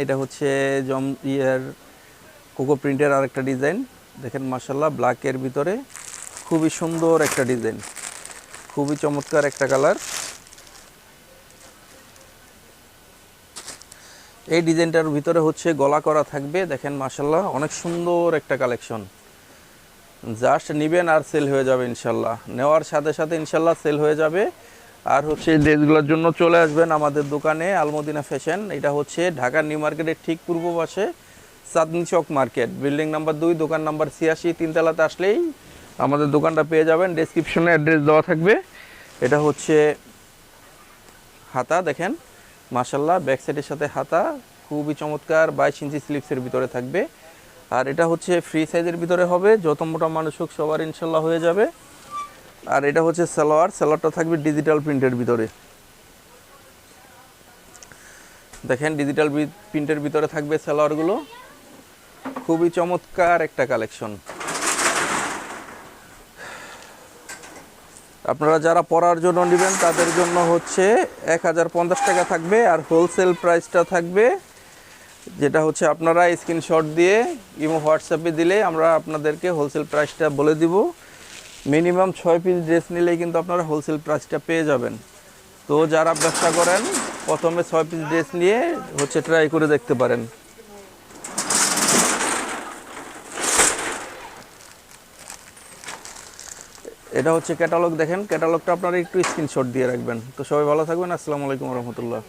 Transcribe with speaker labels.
Speaker 1: এটা হচ্ছে কোকো প্রিন্টের আরেকটা ডিজাইন। দেখেন মাশাআল্লাহ, ব্ল্যাকের ভিতরে খুবই সুন্দর একটা ডিজাইন, খুবই চমৎকার একটা কালার। এই ডিজাইনটার ভিতরে হচ্ছে গলা করা থাকবে। দেখেন মাশাআল্লাহ, অনেক সুন্দর একটা কালেকশন। জাস্ট নিবেন আর সেল হয়ে যাবে ইনশাল্লাহ, নেওয়ার সাথে সাথে ইনশাল্লাহ সেল হয়ে যাবে। আর হচ্ছে এই ড্রেসগুলোর জন্য চলে আসবেন আমাদের দোকানে আলমদিনা ফ্যাশন। এটা হচ্ছে ঢাকা নিউ মার্কেটের ঠিক পূর্ব পাশে Chandni Chowk market, building number 2, দোকান নাম্বার 86, তিনতলাতে আসলেই আমাদের দোকানটা পেয়ে যাবেন। ডেসক্রিপশনে অ্যাড্রেস দেওয়া থাকবে। এটা হচ্ছে হাতা, দেখেন মাশাআল্লাহ, ব্যাক সাইডের সাথে হাতা খুবই চমৎকার, 22 ইঞ্চি স্লিপসের ভিতরে থাকবে। আর এটা হচ্ছে ফ্রি সাইজের ভিতরে হবে, যত মোটা মানুষ হোক সবার ইনশাল্লাহ হয়ে যাবে। আর এটা হচ্ছে সালোয়ারটা থাকবে ডিজিটাল প্রিন্টের ভিতরে। দেখেন ডিজিটাল প্রিন্টের ভিতরে থাকবে সালোয়ারগুলো, খুবই চমৎকার একটা কালেকশন। আপনারা যারা পরার জন্য নেবেন তাদের জন্য হচ্ছে 1050 টাকা থাকবে। আর হোলসেল প্রাইসটা থাকবে, যেটা হচ্ছে আপনারা স্ক্রিনশট দিয়ে ইমো হোয়াটসঅ্যাপে দিলে আমরা আপনাদেরকে হোলসেল প্রাইসটা বলে দিব। মিনিমাম 6 পিস ড্রেস নিলেই কিন্তু আপনারা হোলসেল প্রাইসটা পেয়ে যাবেন। তো যারা ব্যবসা করেন প্রথমে 6 পিস ড্রেস নিয়ে হচ্ছে ট্রাই করে দেখতে পারেন। এটা হচ্ছে ক্যাটালগ, দেখেন ক্যাটালগটা আপনারা একটু স্ক্রিনশট দিয়ে রাখবেন। তো সবাই ভালো থাকবেন, আসসালামু আলাইকুম রহমতুল্লাহ।